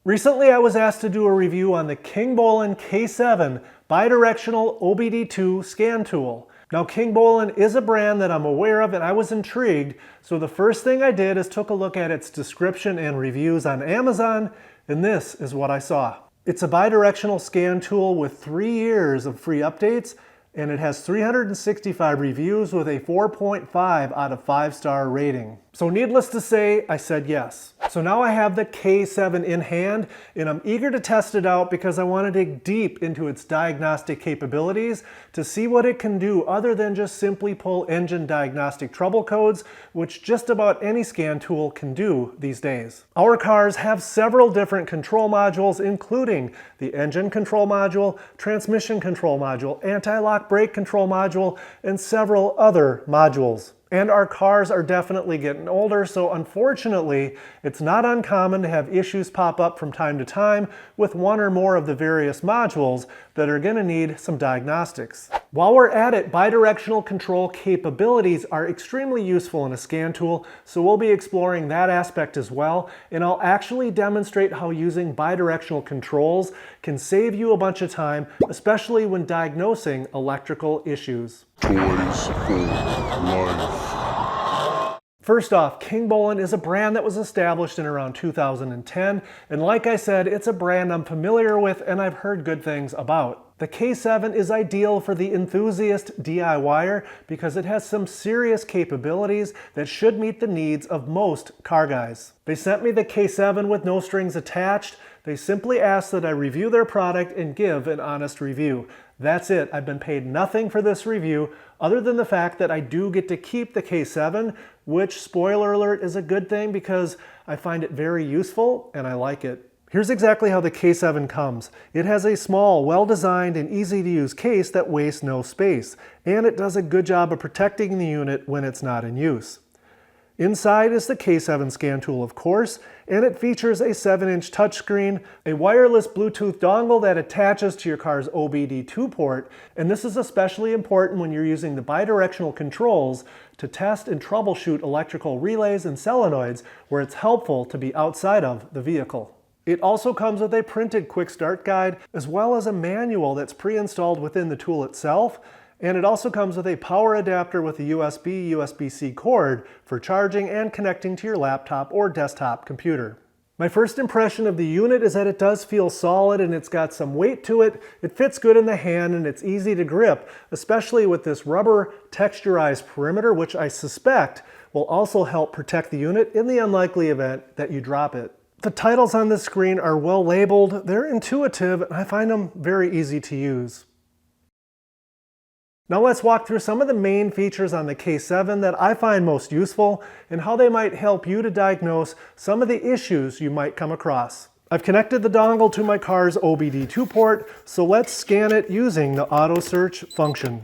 Recently I was asked to do a review on the Kingbolen K7 Bidirectional OBD2 scan tool. Now Kingbolen is a brand that I'm aware of and I was intrigued, so the first thing I did is took a look at its description and reviews on Amazon, and this is what I saw. It's a bidirectional scan tool with 3 years of free updates, and it has 365 reviews with a 4.5 out of 5-star rating. So needless to say, I said yes. So now I have the K7 in hand, and I'm eager to test it out because I want to dig deep into its diagnostic capabilities to see what it can do other than just simply pull engine diagnostic trouble codes, which just about any scan tool can do these days. Our cars have several different control modules, including the engine control module, transmission control module, anti-lock brake control module, and several other modules. And our cars are definitely getting older, so unfortunately, it's not uncommon to have issues pop up from time to time with one or more of the various modules that are going to need some diagnostics. While we're at it, bidirectional control capabilities are extremely useful in a scan tool, so we'll be exploring that aspect as well, and I'll actually demonstrate how using bidirectional controls can save you a bunch of time, especially when diagnosing electrical issues. Toys for life. First off, Kingbolen is a brand that was established in around 2010, and like I said, it's a brand I'm familiar with and I've heard good things about. The K7 is ideal for the enthusiast DIYer because it has some serious capabilities that should meet the needs of most car guys. They sent me the K7 with no strings attached. They simply asked that I review their product and give an honest review. That's it. I've been paid nothing for this review other than the fact that I do get to keep the K7, which, spoiler alert, is a good thing because I find it very useful and I like it. Here's exactly how the K7 comes. It has a small, well-designed and easy-to-use case that wastes no space, and it does a good job of protecting the unit when it's not in use. Inside is the K7 scan tool, of course, and it features a 7-inch touchscreen, a wireless Bluetooth dongle that attaches to your car's OBD2 port, and this is especially important when you're using the bidirectional controls to test and troubleshoot electrical relays and solenoids where it's helpful to be outside of the vehicle. It also comes with a printed quick start guide as well as a manual that's pre-installed within the tool itself. And it also comes with a power adapter with a USB/USB-C cord for charging and connecting to your laptop or desktop computer. My first impression of the unit is that it does feel solid and it's got some weight to it. It fits good in the hand and it's easy to grip, especially with this rubber texturized perimeter, which I suspect will also help protect the unit in the unlikely event that you drop it. The titles on this screen are well labeled, they're intuitive, and I find them very easy to use. Now let's walk through some of the main features on the K7 that I find most useful and how they might help you to diagnose some of the issues you might come across. I've connected the dongle to my car's OBD2 port, so let's scan it using the auto search function.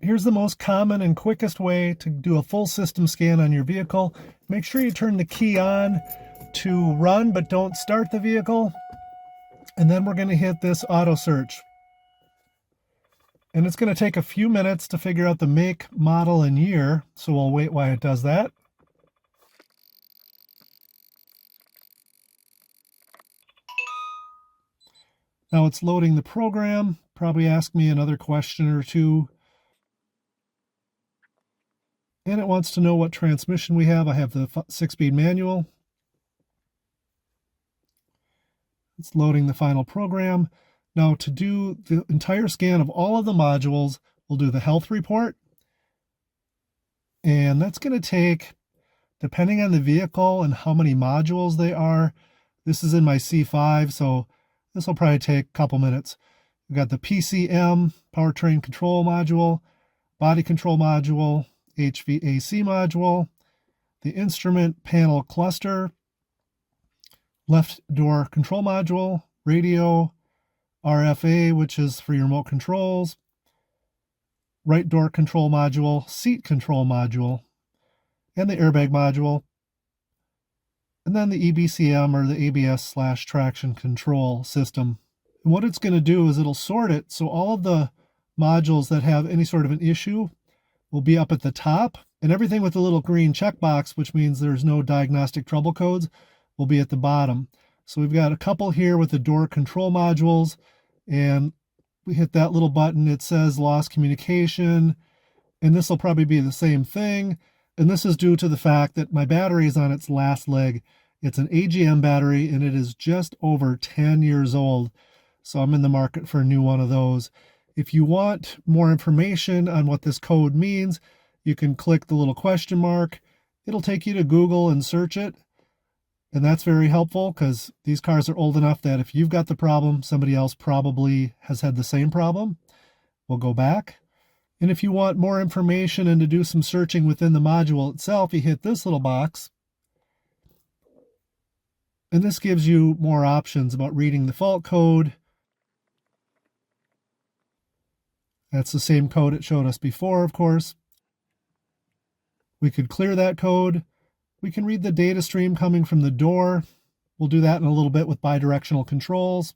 Here's the most common and quickest way to do a full system scan on your vehicle. Make sure you turn the key on to run, but don't start the vehicle. And then we're going to hit this auto search. And it's going to take a few minutes to figure out the make, model, and year, so we'll wait while it does that. Now it's loading the program, probably ask me another question or two. And it wants to know what transmission we have. I have the 6-speed manual. It's loading the final program. Now to do the entire scan of all of the modules, we'll do the health report. And that's going to take, depending on the vehicle and how many modules they are, this is in my C5, so this will probably take a couple minutes. We've got the PCM, powertrain control module, body control module, HVAC module, the instrument panel cluster, left door control module, radio, RFA, which is for your remote controls, right door control module, seat control module, and the airbag module, and then the EBCM or the ABS/traction control system. And what it's going to do is it'll sort it so all of the modules that have any sort of an issue will be up at the top, and everything with the little green checkbox, which means there's no diagnostic trouble codes, will be at the bottom. So we've got a couple here with the door control modules, and we hit that little button. It says lost communication, and this will probably be the same thing. And this is due to the fact that my battery is on its last leg. It's an AGM battery, and it is just over 10 years old. So I'm in the market for a new one of those. If you want more information on what this code means, you can click the little question mark. It'll take you to Google and search it. And that's very helpful because these cars are old enough that if you've got the problem, somebody else probably has had the same problem. We'll go back. And if you want more information and to do some searching within the module itself, you hit this little box. And this gives you more options about reading the fault code. That's the same code it showed us before, of course. We could clear that code. We can read the data stream coming from the door. We'll do that in a little bit with bidirectional controls.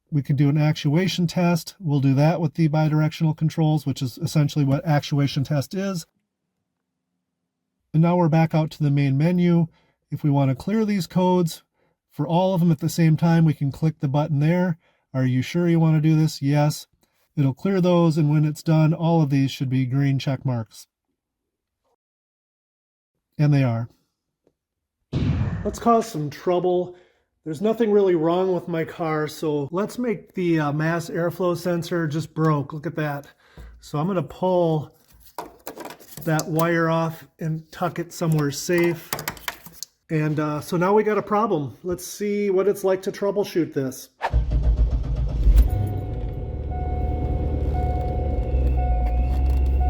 We can do an actuation test. We'll do that with the bidirectional controls, which is essentially what actuation test is. And now we're back out to the main menu. If we want to clear these codes for all of them at the same time, we can click the button there. Are you sure you want to do this? Yes. It'll clear those, and when it's done, all of these should be green check marks. And they are. Let's cause some trouble. There's nothing really wrong with my car, so let's make the mass airflow sensor just broke. Look at that. So I'm going to pull that wire off and tuck it somewhere safe. And so now we got a problem. Let's see what it's like to troubleshoot this.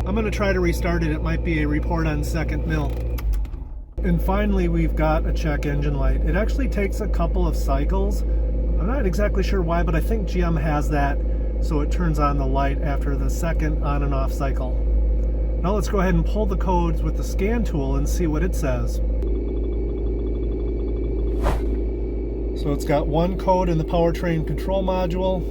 I'm going to try to restart it. It might be a report on second mil. And finally, we've got a check engine light. It actually takes a couple of cycles. I'm not exactly sure why, but I think GM has that, so it turns on the light after the second on and off cycle. Now let's go ahead and pull the codes with the scan tool and see what it says. So it's got one code in the powertrain control module.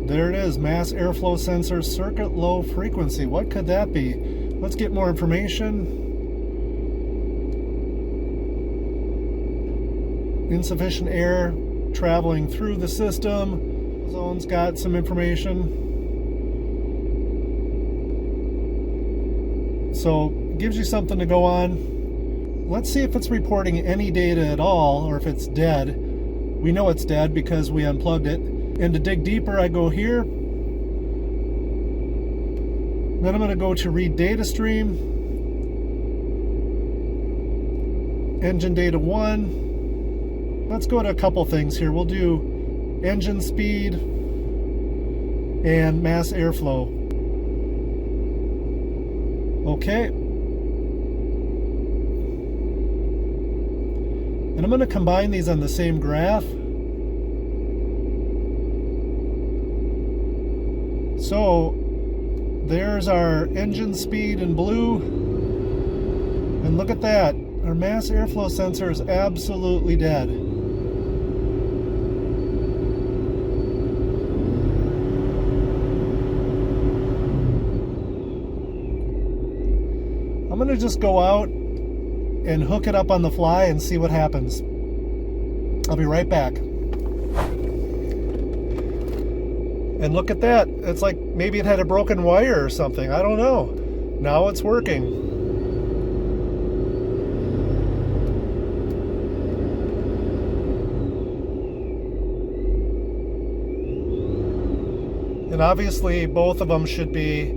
There it is, mass airflow sensor circuit low frequency. What could that be? Let's get more information. Insufficient air traveling through the system. Zone's got some information. So gives you something to go on. Let's see if it's reporting any data at all, or if it's dead. We know it's dead because we unplugged it. And to dig deeper, I go here. Then I'm going to go to read data stream. Engine data 1. Let's go to a couple things here. We'll do engine speed and mass airflow. Okay. And I'm going to combine these on the same graph. So there's our engine speed in blue. And look at that. Our mass airflow sensor is absolutely dead. I'm going to just go out and hook it up on the fly and see what happens. I'll be right back. And look at that. It's like maybe it had a broken wire or something. I don't know. Now it's working. And obviously both of them should be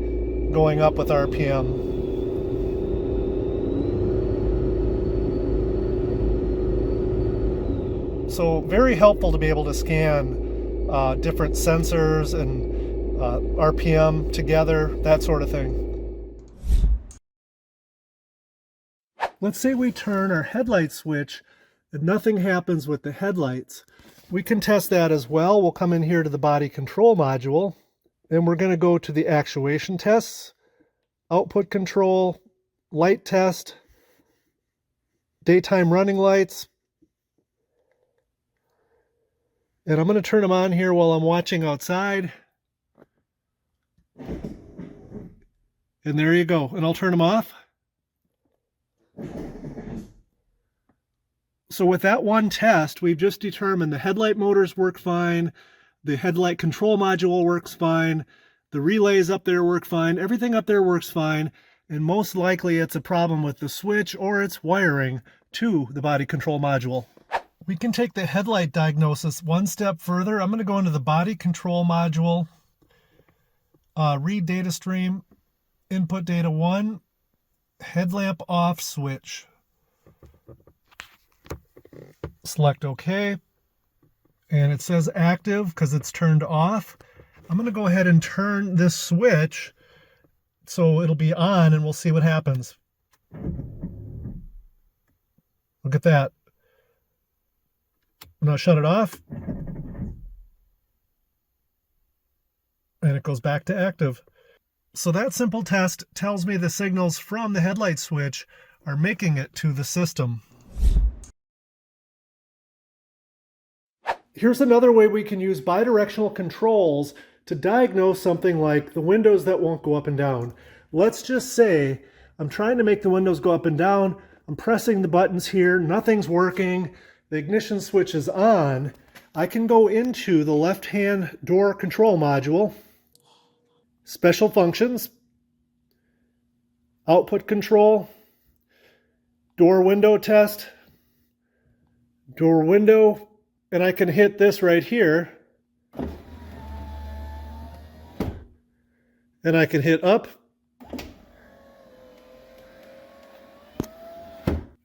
going up with RPM. So very helpful to be able to scan different sensors and RPM together, that sort of thing. Let's say we turn our headlight switch and nothing happens with the headlights. We can test that as well. We'll come in here to the body control module, and we're going to go to the actuation tests, output control, light test, daytime running lights. And I'm going to turn them on here while I'm watching outside. And there you go. And I'll turn them off. So So with that one test, we've just determined the headlight motors work fine, the headlight control module works fine, the relays up there work fine, everything up there works fine, and most likely it's a problem with the switch or its wiring to the body control module. We can take the headlight diagnosis one step further. I'm going to go into the body control module, read data stream, input data 1, headlamp off switch. Select OK, and it says active because it's turned off. I'm going to go ahead and turn this switch so it'll be on, and we'll see what happens. Look at that. I'm going to shut it off, and it goes back to active. So that simple test tells me the signals from the headlight switch are making it to the system. Here's another way we can use bidirectional controls to diagnose something like the windows that won't go up and down. Let's just say I'm trying to make the windows go up and down. I'm pressing the buttons here, nothing's working. The ignition switch is on. I can go into the left-hand door control module, special functions, output control, door window test, door window, and I can hit this right here, and I can hit up.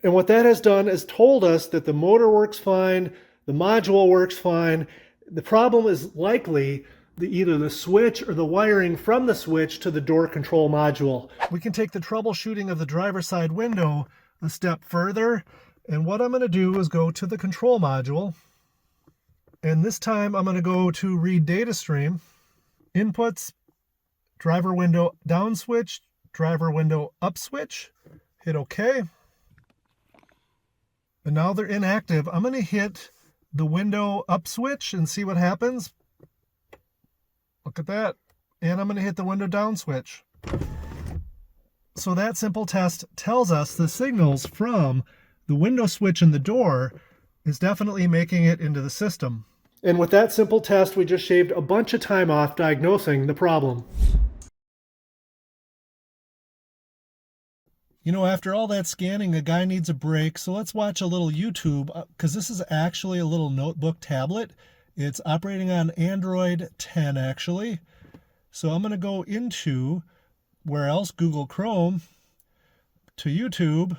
And what that has done is told us that the motor works fine, the module works fine. The problem is likely either the switch or the wiring from the switch to the door control module. We can take the troubleshooting of the driver's side window a step further, and what I'm going to do is go to the control module, and this time I'm going to go to read data stream, inputs, driver window down switch, driver window up switch, hit OK. And now they're inactive. I'm going to hit the window up switch and see what happens. Look at that. And I'm going to hit the window down switch. So that simple test tells us the signals from the window switch and the door is definitely making it into the system. And with that simple test, we just shaved a bunch of time off diagnosing the problem. You know, after all that scanning, a guy needs a break, so let's watch a little YouTube, because this is actually a little notebook tablet. It's operating on Android 10, actually. So I'm going to go into, where else? Google Chrome, to YouTube,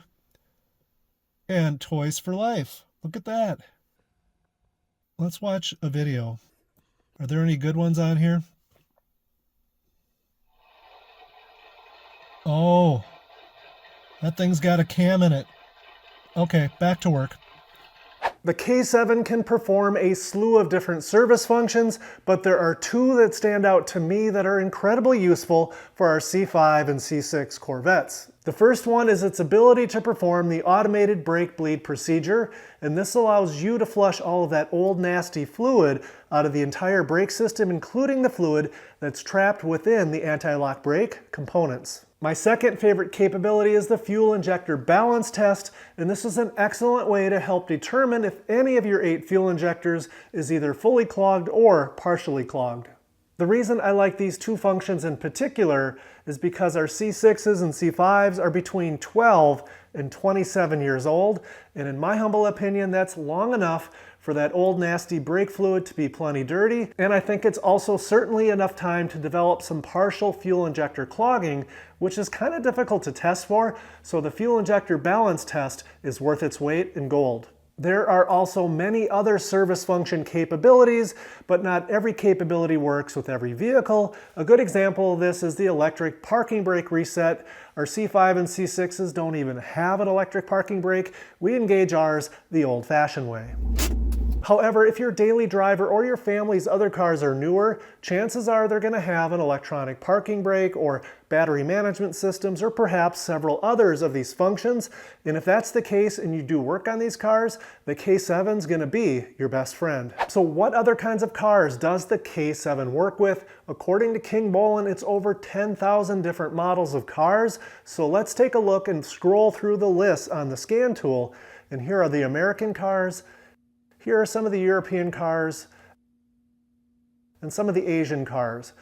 and Toys for Life. Look at that. Let's watch a video. Are there any good ones on here? Oh. That thing's got a cam in it. Okay, back to work. The K7 can perform a slew of different service functions, but there are two that stand out to me that are incredibly useful for our C5 and C6 Corvettes. The first one is its ability to perform the automated brake bleed procedure, and this allows you to flush all of that old nasty fluid out of the entire brake system, including the fluid that's trapped within the anti-lock brake components. My second favorite capability is the fuel injector balance test, and this is an excellent way to help determine if any of your 8 fuel injectors is either fully clogged or partially clogged. The reason I like these two functions in particular is because our C6s and C5s are between 12 and 27 years old, and in my humble opinion, that's long enough for that old nasty brake fluid to be plenty dirty, and I think it's also certainly enough time to develop some partial fuel injector clogging, which is kind of difficult to test for, so the fuel injector balance test is worth its weight in gold. There are also many other service function capabilities, but not every capability works with every vehicle. A good example of this is the electric parking brake reset. Our C5 and C6s don't even have an electric parking brake. We engage ours the old-fashioned way. However, if your daily driver or your family's other cars are newer, chances are they're going to have an electronic parking brake or battery management systems or perhaps several others of these functions. And if that's the case and you do work on these cars, the K7 is going to be your best friend. So what other kinds of cars does the K7 work with? According to Kingbolen, it's over 10,000 different models of cars. So let's take a look and scroll through the list on the scan tool And here are the American cars. Here are some of the European cars and some of the Asian cars.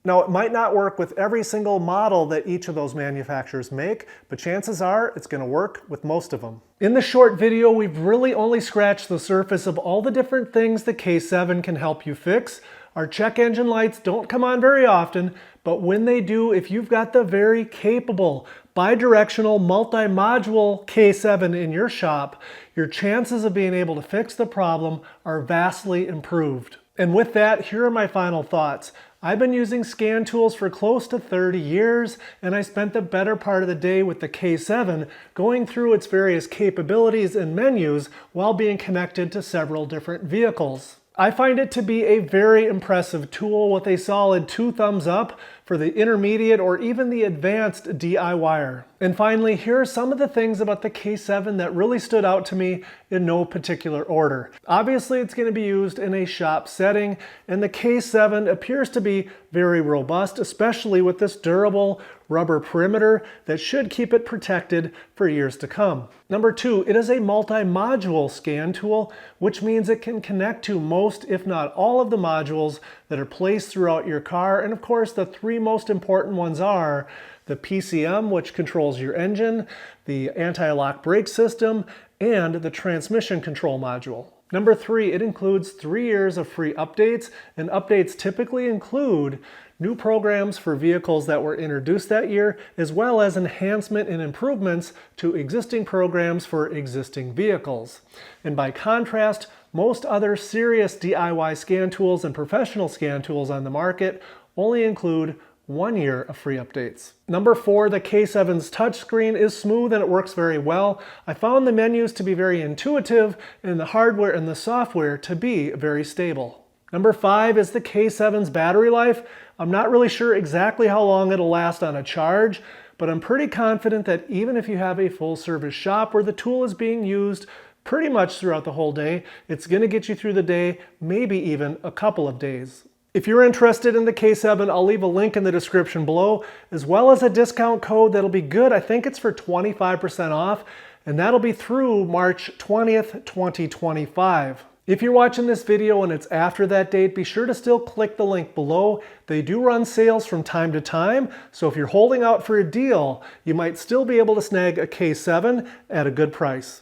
Now, it might not work with every single model that each of those manufacturers make, but chances are it's going to work with most of them. In this short video, we've really only scratched the surface of all the different things the K7 can help you fix. Our check engine lights don't come on very often, but when they do, if you've got the very capable bidirectional multi-module K7 in your shop, your chances of being able to fix the problem are vastly improved. And with that, here are my final thoughts. I've been using scan tools for close to 30 years, and I spent the better part of the day with the K7 going through its various capabilities and menus while being connected to several different vehicles. I find it to be a very impressive tool with a solid 2 thumbs up for the intermediate or even the advanced DIYer. And finally, here are some of the things about the K7 that really stood out to me in no particular order. Obviously, it's going to be used in a shop setting, and the K7 appears to be very robust, especially with this durable rubber perimeter that should keep it protected for years to come. Number 2, it is a multi-module scan tool, which means it can connect to most, if not all, of the modules that are placed throughout your car. And of course, the 3 most important ones are the PCM, which controls your engine, the anti-lock brake system, and the transmission control module. Number 3, it includes 3 years of free updates, and updates typically include new programs for vehicles that were introduced that year, as well as enhancement and improvements to existing programs for existing vehicles. And by contrast, most other serious DIY scan tools and professional scan tools on the market only include 1 year of free updates. Number 4, the K7's touchscreen is smooth and it works very well. I found the menus to be very intuitive and the hardware and the software to be very stable. Number 5 is the K7's battery life. I'm not really sure exactly how long it'll last on a charge, but I'm pretty confident that even if you have a full service shop where the tool is being used pretty much throughout the whole day, it's going to get you through the day, maybe even a couple of days. If you're interested in the K7, I'll leave a link in the description below, as well as a discount code that'll be good. I think it's for 25% off, and that'll be through March 20th, 2025. If you're watching this video and it's after that date, be sure to still click the link below. They do run sales from time to time, so if you're holding out for a deal, you might still be able to snag a K7 at a good price.